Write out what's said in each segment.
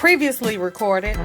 previously recorded.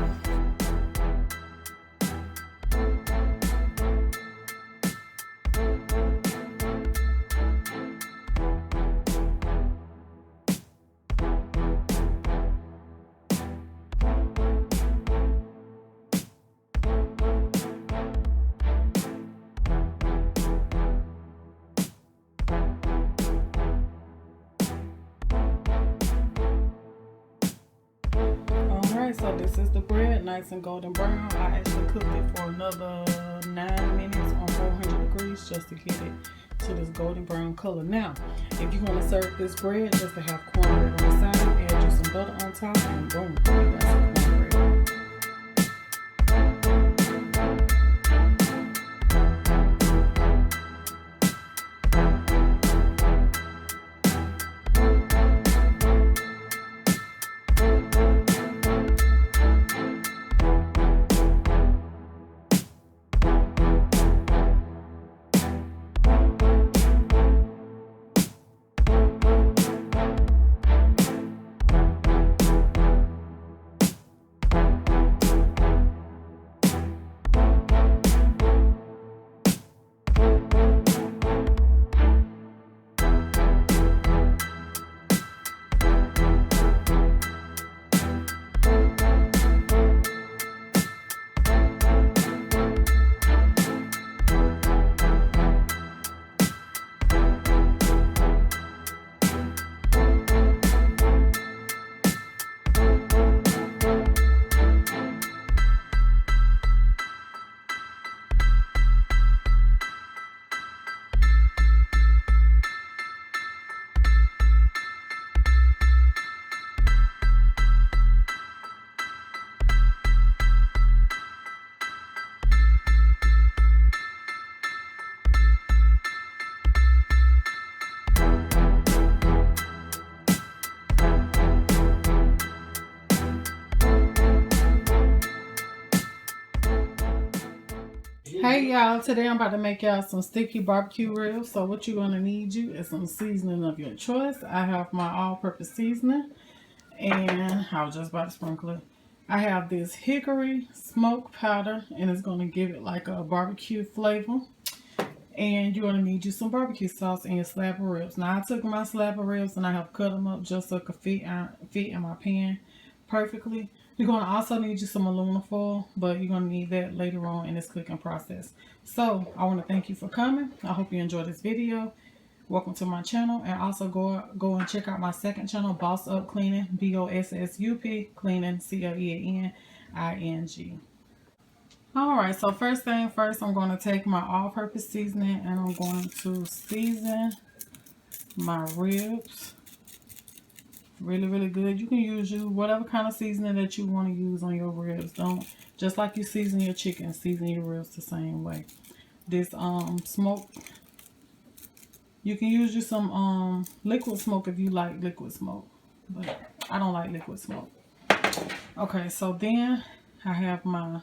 So this is the bread, nice and golden brown. I actually cooked it for another 9 minutes on 400 degrees just to get it to this golden brown color. Now, if you want to serve this bread just to have cornbread on the side, add you some butter on top, and boom, you got some cornbread. Hey y'all, today I'm about to make y'all some sticky barbecue ribs. So what you're going to need is some seasoning of your choice. I have my all-purpose seasoning, and I was just about to sprinkle it. I have this hickory smoke powder, and it's going to give it like a barbecue flavor. And you're going to need you some barbecue sauce and your slab of ribs. Now I took my slab of ribs and I have cut them up just so it could fit in my pan perfectly. You're going to also need you some aluminum foil, but you're going to need that later on in this cooking process. So I want to thank you for coming. I hope you enjoyed this video. Welcome to my channel, and also go and check out my second channel, Boss Up Cleaning, BOSSUP Cleaning, CLEANING. Alright, so first thing first, I'm going to take my all-purpose seasoning and I'm going to season my ribs really good. You can use whatever kind of seasoning that you want to use on your ribs. Don't, just like you season your chicken, season your ribs the same way. This smoke, you can use you some liquid smoke if you like liquid smoke, but I don't like liquid smoke. Okay, so then I have my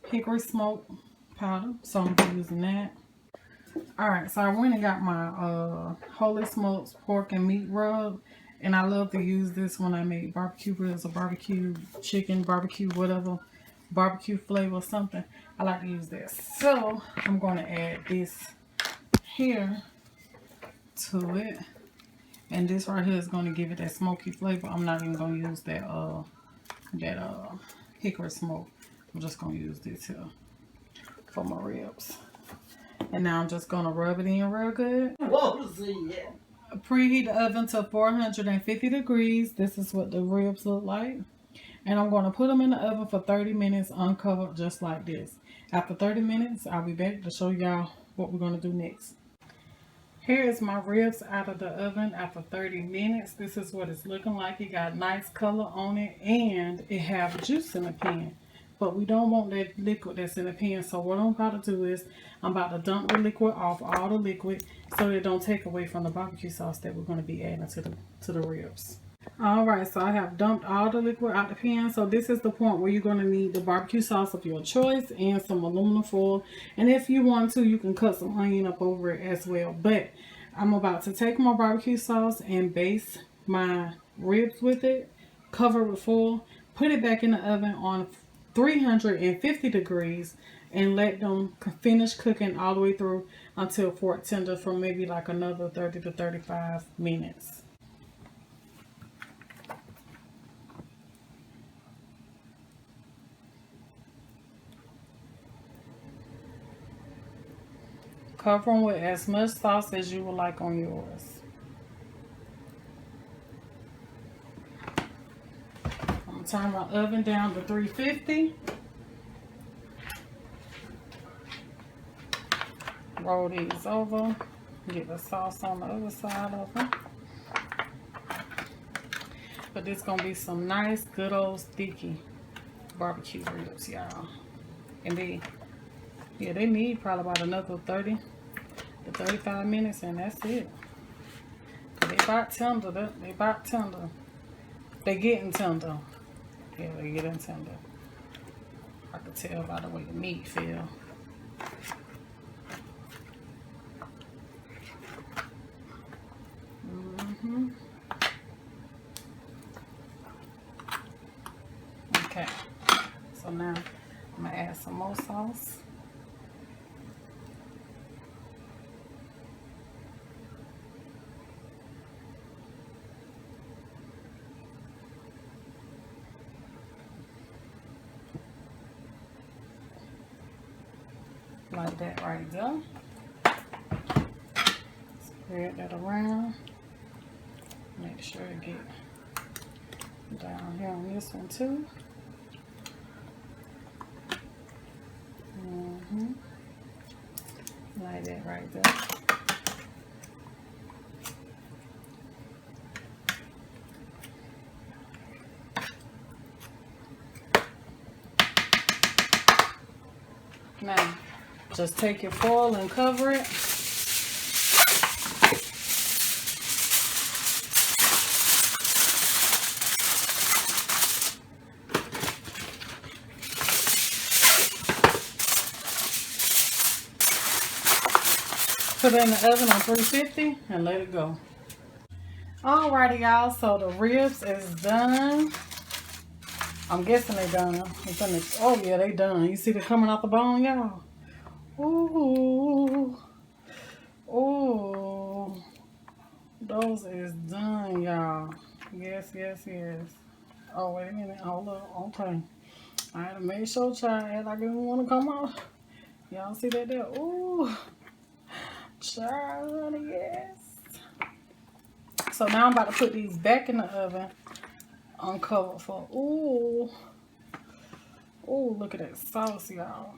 hickory smoke powder, so I'm gonna be using that. Alright, so I went and got my Holy Smokes pork and meat rub, and I love to use this when I make barbecue ribs or barbecue chicken, barbecue whatever, barbecue flavor or something. I like to use this. So I'm going to add this here to it, and this right here is going to give it that smoky flavor. I'm not even going to use that hickory smoke. I'm just going to use this here for my ribs. And now I'm just going to rub it in real good. Preheat the oven to 450 degrees. This is what the ribs look like. And I'm going to put them in the oven for 30 minutes uncovered just like this. After 30 minutes, I'll be back to show y'all what we're going to do next. Here is my ribs out of the oven after 30 minutes. This is what it's looking like. It got nice color on it, and it have juice in the pan. But we don't want that liquid that's in the pan. So what I'm about to do is I'm about to dump the liquid off, all the liquid, so it don't take away from the barbecue sauce that we're going to be adding to the ribs. Alright, so I have dumped all the liquid out the pan. So this is the point where you're going to need the barbecue sauce of your choice and some aluminum foil. And if you want to, you can cut some onion up over it as well. But I'm about to take my barbecue sauce and baste my ribs with it, cover with foil, put it back in the oven on 350 degrees and let them finish cooking all the way through until fork tender for maybe like another 30 to 35 minutes. Cover them with as much sauce as you would like on yours. I'm going to turn my oven down to 350. Roll these over. Get the sauce on the other side of them. But this going to be some nice, good old sticky barbecue ribs, y'all. And then, yeah, they need probably about another 30 to 35 minutes, and that's it. They about tender. They about tender. They getting tender. Yeah, they getting tender. I can tell by the way the meat feel. Okay, so now I'm gonna add some more sauce. Like that right there. Spread that around. Make sure it get down here on this one too. Like that right there. Now, just take your foil and cover it. Put it in the oven on 350 and let it go. Alrighty, y'all. So the ribs is done. I'm guessing they done. Oh yeah, they done. You see them coming out the bone, y'all? Ooh. Ooh. Those is done, y'all. Yes, yes, yes. Oh, wait a minute. Hold up. Okay. I had to make sure, child, I didn't want to come out. Y'all see that there? Ooh. Child, yes. So now I'm about to put these back in the oven uncovered for, ooh. Ooh, look at that sauce, y'all.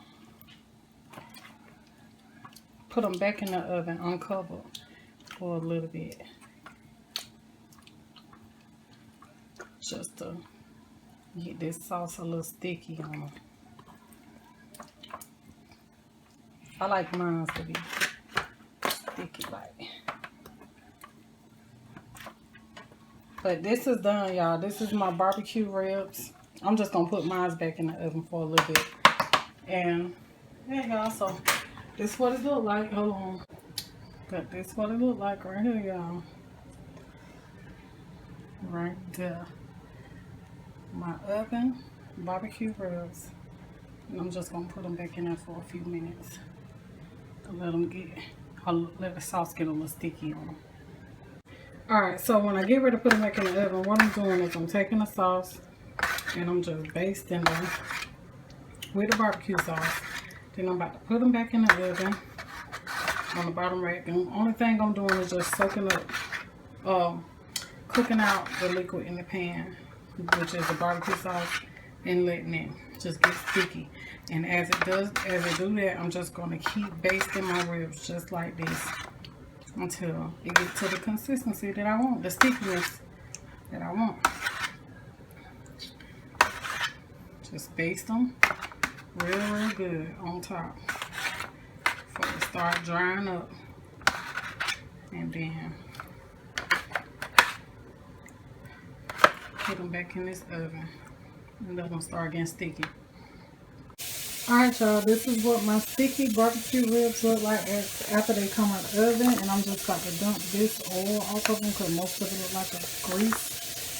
Put them back in the oven uncovered for a little bit. Just to get this sauce a little sticky on them. I like mine to be sticky like. But this is done, y'all. This is my barbecue ribs. I'm just gonna put mine back in the oven for a little bit. And there y'all, so this is what it look like. Hold on. But this is what it look like right here, y'all. Right there. My oven barbecue ribs. And I'm just gonna put them back in there for a few minutes. To let them get, let the sauce get a little sticky on them. Alright, so when I get ready to put them back in the oven, what I'm doing is I'm taking the sauce and I'm just basting them with the barbecue sauce. Then I'm about to put them back in the oven on the bottom rack. And the only thing I'm doing is just soaking up, cooking out the liquid in the pan, which is the barbecue sauce, and letting it just get sticky. And as it do that, I'm just going to keep basting my ribs just like this until it gets to the consistency that I want, the stickiness that I want. Just baste them real good on top before they start drying up. And then put them back in this oven and let them start getting sticky. Alright, y'all, this is what my sticky barbecue ribs look like after they come out of the oven. And I'm just about to dump this oil off of them because most of it look like a grease.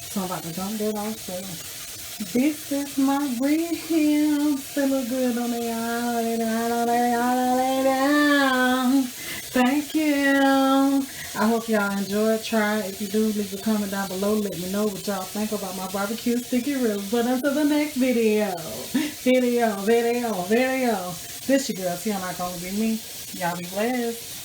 So I'm about to dump that off. So This is my ribs. They look good on the eye. Thank you. I hope y'all enjoyed. Try it. If you do, leave a comment down below. Let me know what y'all think about my barbecue sticky ribs. But until the next video. This your girl, Tia, not gonna be me. Y'all be blessed.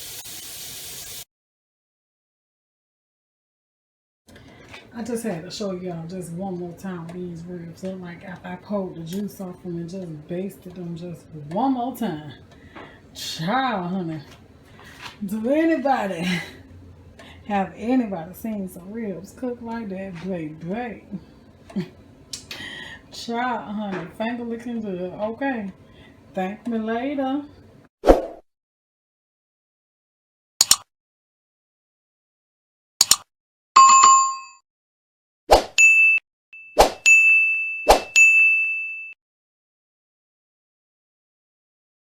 I just had to show y'all just one more time these ribs. Look like after I pulled the juice off them and just basted them just one more time. Child, honey. Do anybody have anybody seen some ribs cooked like that, baby? Child, honey. Finger looking good. Okay. Thank me later.